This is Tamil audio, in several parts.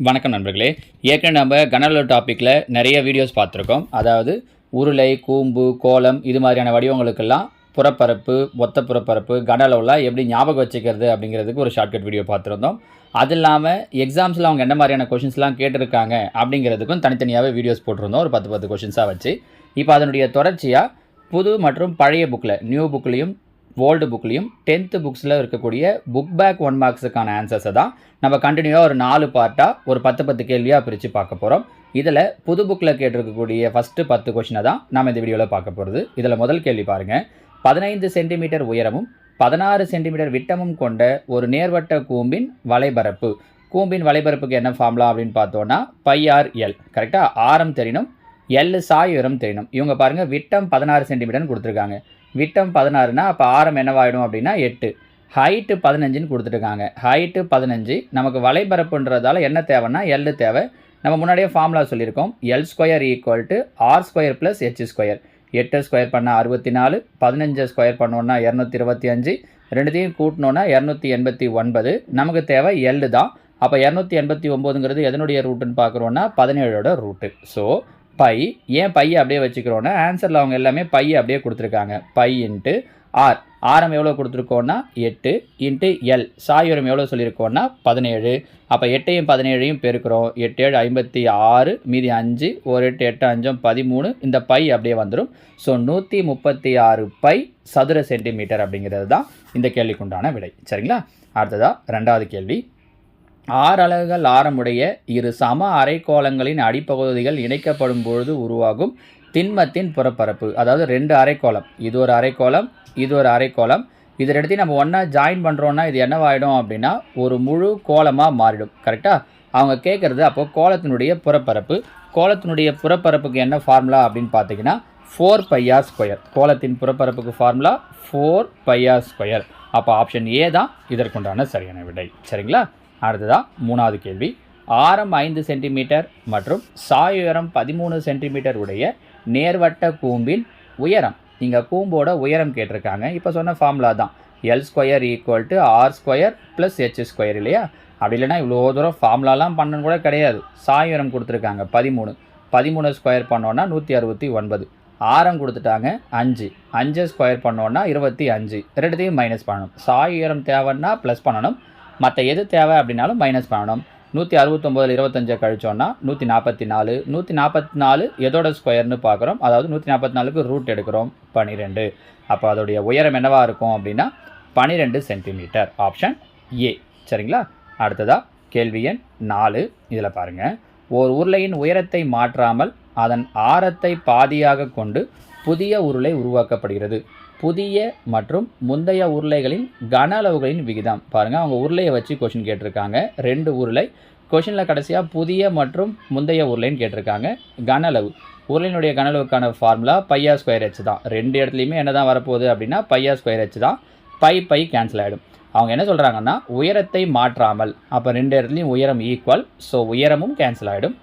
வணக்கம் நண்பர்களே. ஏற்கனவே நம்ம கனஅளவு டாப்பிக்கில் நிறைய வீடியோஸ் பார்த்துருக்கோம். அதாவது உருளை, கூம்பு, கோலம் இது மாதிரியான வடிவங்களுக்கெல்லாம் புறப்பரப்பு, மொத்த புறப்பரப்பு, கன அளவுலாம் எப்படி ஞாபகம் வச்சுக்கிறது அப்படிங்கிறதுக்கு ஒரு ஷார்ட்கட் வீடியோ பார்த்துருந்தோம். அது இல்லாமல் எக்ஸாம்ஸில் அவங்க என்ன மாதிரியான கொஷின்ஸ்லாம் கேட்டிருக்காங்க அப்படிங்கிறதுக்கும் தனித்தனியாகவே வீடியோஸ் போட்டிருந்தோம், ஒரு 10 கொஷின்ஸாக வச்சு. இப்போ அதனுடைய தொடர்ச்சியாக புது மற்றும் பழைய புக்கில், நியூ புக்லேயும் ஓல்டு புக்லேயும் 10th புக்ஸில் இருக்கக்கூடிய புக் பேக் 1 மார்க்ஸுக்கான ஆன்சர்ஸை தான் நம்ம கண்டினியூவாக ஒரு 4 பார்ட்டாக ஒரு 10 கேள்வியாக பிரித்து பார்க்க போகிறோம். இதில் புது புக்கில் கேட்டிருக்கக்கூடிய ஃபஸ்ட்டு 10 கொஷினை தான் நம்ம இந்த வீடியோவில் பார்க்க போகிறது. இதில் முதல் கேள்வி பாருங்கள். 15 சென்டிமீட்டர் உயரமும் 16 சென்டிமீட்டர் விட்டமும் கொண்ட ஒரு நேர்வட்ட கூம்பின் வலைபரப்பு. கூம்பின் வலைபரப்புக்கு என்ன ஃபார்முலா அப்படின்னு பார்த்தோன்னா πr/l. கரெக்டாக? ஆரம் தெரியணும், எல் சாய் உயரம் தெரியணும். இவங்க பாருங்கள், விட்டம் 16 சென்டிமீட்டர்னு கொடுத்துருக்காங்க. விட்டம் 16னா அப்போ ஆரம் என்னவாயிடும் அப்படின்னா 8. ஹைட்டு 15ன்னு கொடுத்துருக்காங்க. ஹைட்டு 15. நமக்கு வலைபரப்புன்றதால என்ன தேவைன்னா எல் தேவை. நம்ம முன்னாடியே ஃபார்முலா சொல்லியிருக்கோம், L square equal to R square plus H square. 8 square பண்ணால் 64, 15 ஸ்கொயர் பண்ணோன்னா 225, ரெண்டுத்தையும் கூட்டினோன்னா 289. நமக்கு தேவை எல் தான். அப்போ 289ங்கிறது எதனுடைய ரூட்டுன்னு பார்க்குறோன்னா 17ஓட ரூட்டு. ஸோ பை, ஏன் பையை அப்படியே வச்சுக்கிறோன்னா ஆன்சரில் அவங்க எல்லாமே பையை அப்படியே கொடுத்துருக்காங்க. பை இன்ட்டு ஆர், ஆரம் எவ்வளோ கொடுத்துருக்கோன்னா 8 இன்ட்டு எல் சாயுரம் எவ்வளோ சொல்லியிருக்கோன்னா 17. அப்போ 8ஐயும் 17ஐயும் பெருக்கிறோம். 8 7 56, மீதி 5, ஒரு 8 8 5 13. இந்த பை அப்படியே வந்துடும். ஸோ 136 பை சதுர சென்டிமீட்டர் அப்படிங்கிறது தான் இந்த கேள்விக்குண்டான விடை. சரிங்களா? அடுத்ததாக 2வது கேள்வி. 6 அலகுகள் ஆரமுடைய இரு சம அரைக்கோளங்களின் அடிப்பகுதிகள் இணைக்கப்படும் பொழுது உருவாகும் திண்மத்தின் புறப்பரப்பு. அதாவது 2 அரைக்கோளம், இது ஒரு அரைக்கோளம், இது ஒரு அரைக்கோளம். இது ரெண்டுத்தையும் நம்ம ஒன்றா ஜாயின் பண்ணுறோன்னா இது என்னவாயிடும் அப்படின்னா ஒரு முழு கோலமாக மாறிடும். கரெக்டாக? அவங்க கேட்குறது அப்போது கோலத்தினுடைய புறப்பரப்பு. கோலத்தினுடைய புறப்பரப்புக்கு என்ன ஃபார்முலா அப்படின்னு பார்த்தீங்கன்னா 4πr². கோலத்தின் புறப்பரப்புக்கு ஃபார்முலா 4πr². அப்போ ஆப்ஷன் ஏ தான் இதற்குண்டான சரியான விடை. சரிங்களா? அடுத்ததாக 3வது கேள்வி. ஆரம் 5 சென்டிமீட்டர் மற்றும் சாயுயரம் 13 சென்டிமீட்டர் உடைய நேர்வட்ட கூம்பின் உயரம். இங்கே கூம்போட உயரம் கேட்டிருக்காங்க. இப்போ சொன்ன ஃபார்முலா தான், L square equal to R square plus H square இல்லையா? அப்படி இல்லைனா இவ்வளோ தூரம் ஃபார்முலாலாம் பண்ணணும் கூட கிடையாது. சாயுயரம் கொடுத்துருக்காங்க 13. 13 ஸ்கொயர் பண்ணோன்னா 169. ஆரம் கொடுத்துட்டாங்க 5. 5 ஸ்கொயர் பண்ணோன்னா 25. ரெண்டுத்தையும் மைனஸ் பண்ணணும். சாயுயரம் தேவைன்னா ப்ளஸ் பண்ணணும், மற்ற எது தேவை அப்படின்னாலும் மைனஸ் பண்ணணும். 169 25 கழிச்சோன்னா 144. 144 எதோட ஸ்கொயர்னு பார்க்குறோம். அதாவது 144க்கு ரூட் எடுக்கிறோம் 12. அப்போ அதோடைய உயரம் என்னவாக இருக்கும் அப்படின்னா 12 சென்டிமீட்டர். Option A. சரிங்களா? அடுத்ததாக கேள்வி எண் 4. இதில் பாருங்கள். ஓர் உருளையின் உயரத்தை மாற்றாமல் அதன் ஆரத்தை பாதியாக கொண்டு புதிய உருளை உருவாக்கப்படுகிறது. புதிய மற்றும் முந்தைய உருளைகளின் கன அளவுகளின் விகிதம். பாருங்கள், அவங்க உருளையை வச்சு கொஷின் கேட்டிருக்காங்க. 2 உருளை. கொஷினில் கடைசியாக புதிய மற்றும் முந்தைய உருளைன்னு கேட்டிருக்காங்க. கன அளவு, உருளையினுடைய கன அளவுக்கான ஃபார்முலா πr²h தான். 2 இடத்துலையுமே என்ன தான் வரப்போகுது அப்படின்னா πr²h தான். பை கேன்சல் ஆகிடும். அவங்க என்ன சொல்கிறாங்கன்னா உயரத்தை மாற்றாமல், அப்போ 2 இடத்துலையும் உயரம் ஈக்குவல், ஸோ உயரமும் கேன்சல் ஆகிடும்.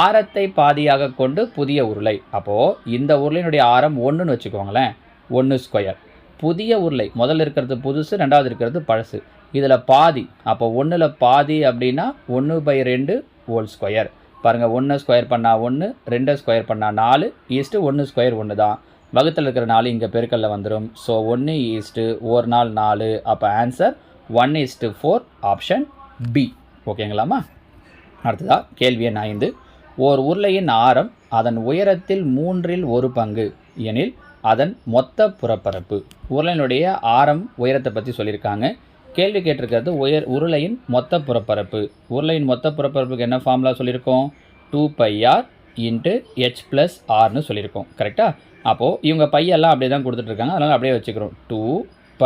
ஆரத்தை பாதியாக கொண்டு புதிய உருளை. அப்போது இந்த உருளையினுடைய ஆரம் 1ன்னு வச்சுக்கோங்களேன், 1 ஸ்கொயர். புதிய உருளை, முதல்ல இருக்கிறது புதுசு, 2வது இருக்கிறது பழசு. இதில் பாதி, அப்போ 1ல் பாதி அப்படின்னா 1/2 ஹோல் ஸ்கொயர். பாருங்கள், 1 ஸ்கொயர் பண்ணால் 1, 2 ஸ்கொயர் பண்ணால் 4, ஈஸ்ட்டு 1 ஸ்கொயர் 1 தான். வகுத்தில் இருக்கிற 4 இங்கே பெருக்கல்ல வந்துடும். ஸோ 1 ஈஸ்ட்டு 1 நாள் 4. அப்போ ஆன்சர் 1:4, ஆப்ஷன் பி. ஓகேங்களாமா? அடுத்ததாக கேள்வி எண் 5. ஓர் உருளையின் ஆரம் அதன் உயரத்தில் 3ல் 1 பங்கு எனில் அதன் மொத்த புறப்பரப்பு. உருளையினுடைய ஆரம் உயரத்தை பற்றி சொல்லியிருக்காங்க. கேள்வி கேட்டிருக்கிறது உருளையின் மொத்த புறப்பரப்பு. உருளையின் மொத்த புறப்பரப்புக்கு என்ன ஃபார்முலா சொல்லியிருக்கோம்? 2πr இன்ட்டு ஹெச் ப்ளஸ் ஆர்னு சொல்லியிருக்கோம். கரெக்டாக? அப்போது இவங்க பையெல்லாம் அப்படியே தான் கொடுத்துட்ருக்காங்க, அதனால் அப்படியே வச்சுக்கிறோம். 2π.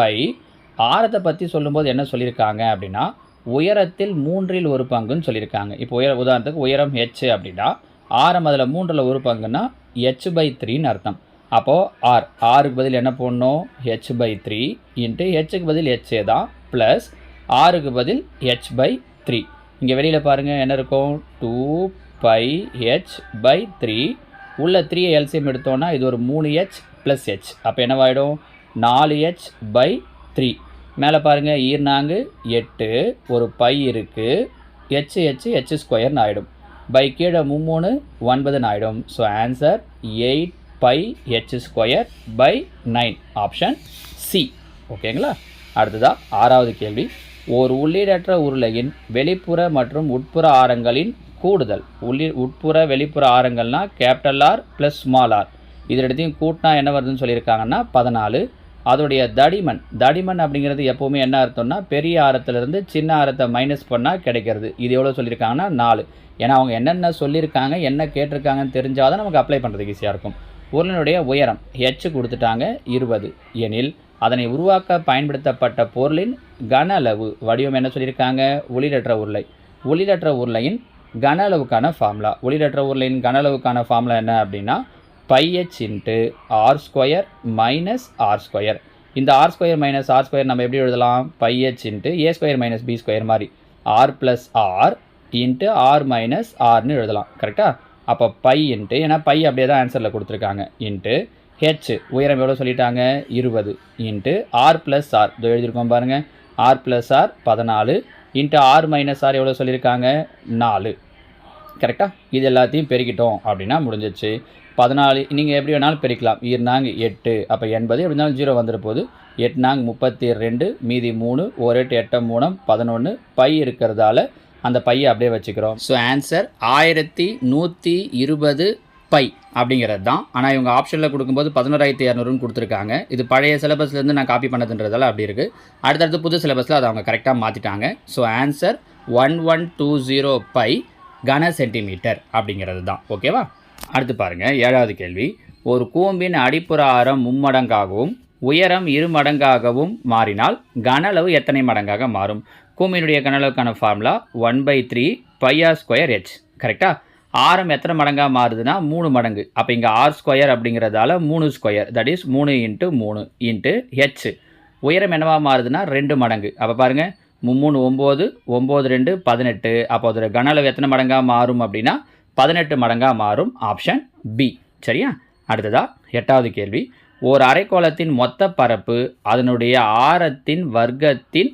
ஆரத்தை பற்றி சொல்லும்போது என்ன சொல்லியிருக்காங்க அப்படின்னா உயரத்தில் 3ல் 1 பங்குன்னு சொல்லியிருக்காங்க. இப்போ உதாரணத்துக்கு உயரம் ஹெச் அப்படின்னா ஆரம் அதில் 3ல் 1 பங்குன்னா h/3ன்னு அர்த்தம். அப்போது ஆருக்கு பதில் என்ன போடணும்? h/3 இன்ட்டு ஹெச்சுக்கு பதில் ஹெச்சே தான், ப்ளஸ் ஆருக்கு பதில் h/3. இங்கே வெளியில் பாருங்கள் என்ன இருக்கும்? 2πh/3. உள்ள 3 எல்சிஎம் எடுத்தோன்னா இது ஒரு 3h ப்ளஸ் h. அப்போ என்னவாயிடும்? 4h/3. மேலே பாருங்கள், ஈர்னாங்கு 8, ஒரு பை இருக்குது, h ஸ்கொயர்னு ஆகிடும். பை கீழே 3 9 ஆகிடும். So answer 8 by h square by 9 option C. ஓகேங்களா? அடுத்ததாக 6வது கேள்வி. ஒரு உள்ளீடற்ற உருளையின் வெளிப்புற மற்றும் உட்புற ஆரங்களின் கூடுதல். உட்புற வெளிப்புற ஆரங்கள்னால் capital R plus small r, இது ரெண்டுத்தையும் கூட்டினா என்ன வருதுன்னு சொல்லியிருக்காங்கன்னா 14. அதோடைய தடிமன் அப்படிங்கிறது எப்போவுமே என்ன அர்த்தம்னா பெரிய ஆரத்திலிருந்து சின்ன ஆரத்தை மைனஸ் பண்ணால் கிடைக்கிறது. இது எவ்வளோ சொல்லியிருக்காங்கன்னா 4. ஏன்னா அவங்க என்னென்ன சொல்லியிருக்காங்க என்ன கேட்டிருக்காங்கன்னு தெரிஞ்சால் தான் நமக்கு அப்ளை பண்ணுறதுக்கு ஈஸியாக இருக்கும். உருளையினுடைய உயரம் h கொடுத்துட்டாங்க 20 எனில் அதனை உருவாக்க பயன்படுத்தப்பட்ட பொருளின் கன அளவு வடிவம் என்ன சொல்லியிருக்காங்க? உள்ளீடற்ற உருளை. உள்ளீடற்ற உருளையின் கன அளவுக்கான ஃபார்முலா. உள்ளீடற்ற உருளையின் கன அளவுக்கான ஃபார்முலா என்ன அப்படின்னா πh into R square minus r square. இந்த R square minus r square நம்ம எப்படி எழுதலாம்? πh into a square minus b square மாதிரி R plus r into R minus ஆர்னு எழுதலாம். கரெக்டாக? அப்போ பை இன்ட்டு, ஏன்னா பை அப்படியே தான் ஆன்சரில் கொடுத்துருக்காங்க, இன்ட்டு ஹெச் உயரம் எவ்வளோ சொல்லிட்டாங்க? 20 இன்ட்டு ஆர் ப்ளஸ் ஆர் இதோ எழுதியிருக்கோம் பாருங்கள். R plus R 14 into R minus R எவ்வளோ சொல்லியிருக்காங்க? 4. கரெக்டாக? இது எல்லாத்தையும் பெருக்கிட்டோம் அப்படின்னா முடிஞ்சிச்சு. 14 நீங்கள் எப்படி வேணாலும் பெருக்கலாம். 8 அப்போ 80 எப்படி இருந்தாலும் 0 வந்துட போகுது. 8 32 மீதி 3 1 8 8 3 11 பை இருக்கிறதால அந்த பையை அப்படியே வச்சுக்கிறோம். ஸோ ஆன்சர் 1120 பை அப்படிங்கிறது தான். ஆனால் இவங்க ஆப்ஷனில் கொடுக்கும்போது 11,200ன்னு கொடுத்துருக்காங்க. இது பழைய சிலபஸ்லேருந்து நான் காப்பி பண்ணதுன்றதால அப்படி இருக்குது. அடுத்தடுத்து புது சிலபஸில் அதை அவங்க கரெக்டாக மாற்றிட்டாங்க. ஸோ ஆன்சர் 1120 பை கன சென்டிமீட்டர் அப்படிங்கிறது தான். ஓகேவா? அடுத்து பாருங்கள் 7வது கேள்வி. ஒரு கூம்பின் அடிப்புற ஆரம் மும்மடங்காகவும் உயரம் 2 மடங்காகவும் மாறினால் கன அளவு எத்தனை மடங்காக மாறும்? கூம்பினுடைய கன அளவுக்கான ஃபார்முலா 1/3 πr ஸ்கொயர் h. கரெக்டாக? ஆரம் எத்தனை மடங்காக மாறுதுன்னா 3 மடங்கு. அப்போ இங்கே ஆர் ஸ்கொயர் அப்படிங்கிறதால 3 square, that is 3 × 3 into H. உயரம் என்னவா மாறுதுன்னா 2 மடங்கு. அப்போ பாருங்கள் 3 9 9 2 18. அப்போ அதோட கன அளவு எத்தனை மடங்காக மாறும் அப்படின்னா 18 மடங்காக மாறும். Option B. சரியா? அடுத்ததாக 8வது கேள்வி. ஓர் அரைக்கோளத்தின் மொத்த பரப்பு அதனுடைய ஆரத்தின் வர்க்கத்தின்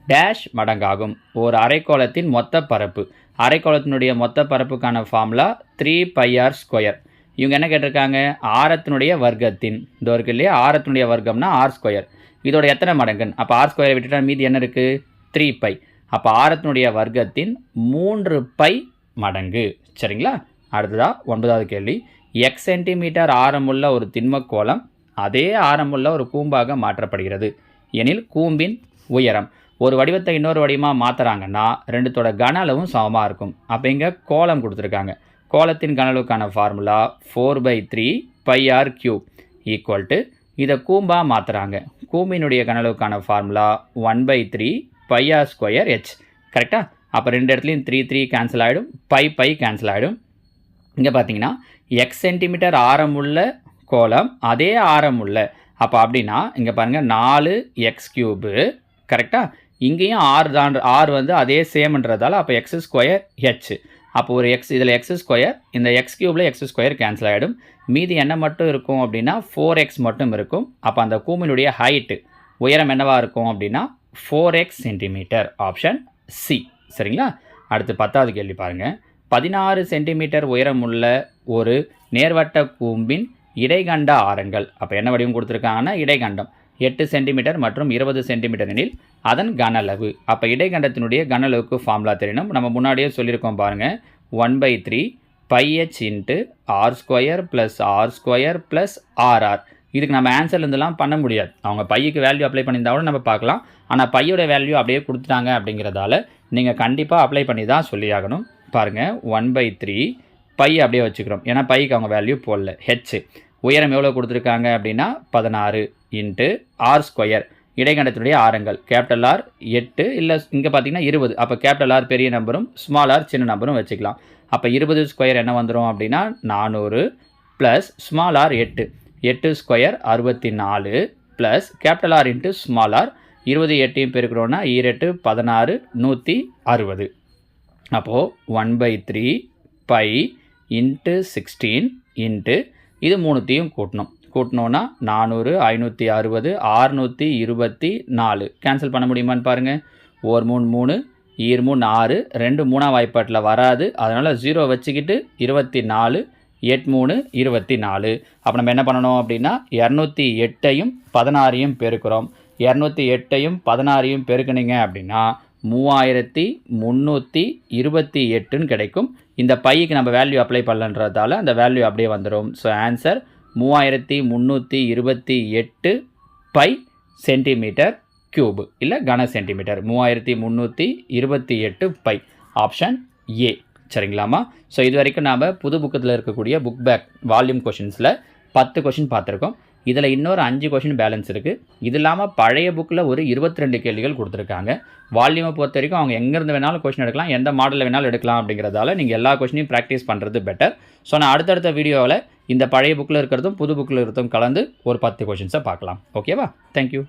டேஷ் மடங்காகும். ஒரு அரைக்கோளத்தின் மொத்த பரப்பு, அரைக்கோளத்தினுடைய மொத்த பரப்புக்கான ஃபார்முலா 3πr ஸ்கொயர். இவங்க என்ன கேட்டிருக்காங்க? ஆரத்தினுடைய வர்க்கத்தின், இதோ இருக்கு இல்லையா, ஆரத்தினுடைய வர்க்கம்னா ஆர் ஸ்கொயர். இதோட எத்தனை மடங்குன்னு, அப்போ ஆர் ஸ்கொயரை விட்டுட்டா மீதி என்ன இருக்குது? 3π. அப்போ ஆரத்தினுடைய வர்க்கத்தின் 3π மடங்கு. சரிங்களா? அடுத்ததாக 9வது கேள்வி. x சென்டிமீட்டர் ஆரமுள்ள ஒரு திண்மக்கோளம் அதே ஆரமுள்ள ஒரு கூம்பாக மாற்றப்படுகிறது எனில் கூம்பின் உயரம். ஒரு வடிவத்தை இன்னொரு வடிவமாக மாற்றுறாங்கன்னா ரெண்டுத்தோட கன அளவும் சமமாக இருக்கும். அப்போ இங்கே கோலம் கொடுத்துருக்காங்க. கோலத்தின் கன அளவுக்கான ஃபார்முலா 4/3 πr³ ஈக்குவல் டு, இதை கூம்பாக மாற்றுறாங்க. கூம்பினுடைய கன அளவுக்கான ஃபார்முலா 1/3 πr ஸ்கொயர் h. கரெக்டாக? அப்போ ரெண்டு இடத்துலையும் 3 3 கேன்சல் ஆகிடும், பை கேன்சல் ஆகிடும். இங்கே பார்த்தீங்கன்னா x சென்டிமீட்டர் ஆரமுள்ள கோலம் அதே ஆரமுள்ள, அப்போ அப்படின்னா இங்கே பாருங்கள் 4x³. கரெக்டாக? இங்கேயும் ஆர் தான், ஆர் வந்து அதே சேம்ன்றதால அப்போ x ஸ்கொயர் h. அப்போ ஒரு x, இதில் x ஸ்கொயர், இந்த x³ x ஸ்கொயர் கேன்சல் ஆகிடும். மீதி என்ன மட்டும் இருக்கும் அப்படின்னா 4x மட்டும் இருக்கும். அப்போ அந்த கூம்பினுடைய ஹைட்டு உயரம் என்னவாக இருக்கும் அப்படின்னா 4x சென்டிமீட்டர். Option C. சரிங்களா? அடுத்து 10வது கேள்வி பாருங்கள். 16 சென்டிமீட்டர் உயரமுள்ள ஒரு நேர்வட்ட கூம்பின் இடைகண்ட ஆரங்கள். அப்போ என்ன வடிவம் கொடுத்துருக்காங்கன்னா இடைகண்டம் 8 சென்டிமீட்டர் மற்றும் 20 சென்டிமீட்டர் எனில் அதன் கன அளவு. அப்போ இடைகண்டத்தினுடைய கன அளவுக்கு ஃபார்முலா தெரியணும். நம்ம முன்னாடியே சொல்லியிருக்கோம் பாருங்கள். 1/3 πh into R square plus R square plus R R. இதுக்கு நம்ம ஆன்சர்லேருந்துலாம் பண்ண முடியாது. அவங்க பையுக்கு வேல்யூ அப்ளை பண்ணியிருந்தா கூட நம்ம பார்க்கலாம். ஆனால் பையோட வேல்யூ அப்படியே கொடுத்துட்டாங்க அப்படிங்கிறதால நீங்கள் கண்டிப்பாக அப்ளை பண்ணி தான் சொல்லியாகணும். பாருங்கள் 1/3 பை அப்படியே வச்சுக்கிறோம். ஏன்னா பைக்கு அவங்க வேல்யூ போடல. ஹெச் உயரம் எவ்வளோ கொடுத்துருக்காங்க அப்படின்னா 16 இன்ட்டு ஆர் ஸ்கொயர். இடைக்கண்டத்தினுடைய ஆரங்கள் கேபிட்டல் ஆர் 8, இல்லை இங்கே பார்த்தீங்கன்னா 20. அப்போ கேபிட்டல் ஆர் பெரிய நம்பரும் ஸ்மால் ஆர் சின்ன நம்பரும் வச்சுக்கலாம். அப்போ 20 ஸ்கொயர் என்ன வந்துடும் அப்படின்னா 400 plus small R 8. 8 square 64 plus capital R into small R 20 8 பெருக்கிறோன்னா 8 16 160. அப்போது 1/3 பை இன்ட்டு 16 இன்ட்டு இது மூணுத்தையும் கூட்டினோன்னா 400 560 624 கேன்சல் பண்ண முடியுமான்னு பாருங்கள். 1 3 3 ஈர்மூணு 6, 2 3ஆம் வாய்ப்பாட்டில் வராது. அதனால் 0 வச்சுக்கிட்டு 24, 8 3 24. அப்போ நம்ம என்ன பண்ணணும் அப்படின்னா 208ஐயும் 16ஐயும் பெருக்கிறோம். 208ஐயும் 16ஐயும் பெருக்குனீங்க அப்படின்னா 3328ன்னு கிடைக்கும். இந்த பைக்கு நம்ம வேல்யூ அப்ளை பண்ணலன்றதால அந்த வேல்யூ அப்படியே வந்துடும். So answer 3328 pi centimetre cube இல்லை கன சென்டிமீட்டர். 3328 பை. Option A. சரிங்களாமா? ஸோ இது வரைக்கும் நாம் புது புக்கத்தில் இருக்கக்கூடிய புக் பேக் வால்யூம் கொஷின்ஸில் 10 கொஷின் பார்த்துருக்கோம். இதில் இன்னொரு 5 கொஷின் பேலன்ஸ் இருக்குது. இது இல்லாமல் பழைய புக்கில் ஒரு 22 கேள்விகள் கொடுத்துருக்காங்க. வால்யூமை பொறுத்த வரைக்கும் அவங்க எங்கேருந்து வேணாலும் கொஷின் எடுக்கலாம், எந்த மாடலில் வேணாலும் எடுக்கலாம். அப்படிங்கிறதால நீங்கள் எல்லா கொஷினையும் ப்ராக்டிஸ் பண்ணுறது பெட்டர். ஸோ நான் அடுத்தடுத்த வீடியோவில் இந்த பழைய புக்கில் இருக்கிறதும் புது புக்கில் இருக்கிறதும் கலந்து ஒரு 10 கொஷின்ஸை பார்க்கலாம். ஓகேவா? தேங்க்யூ.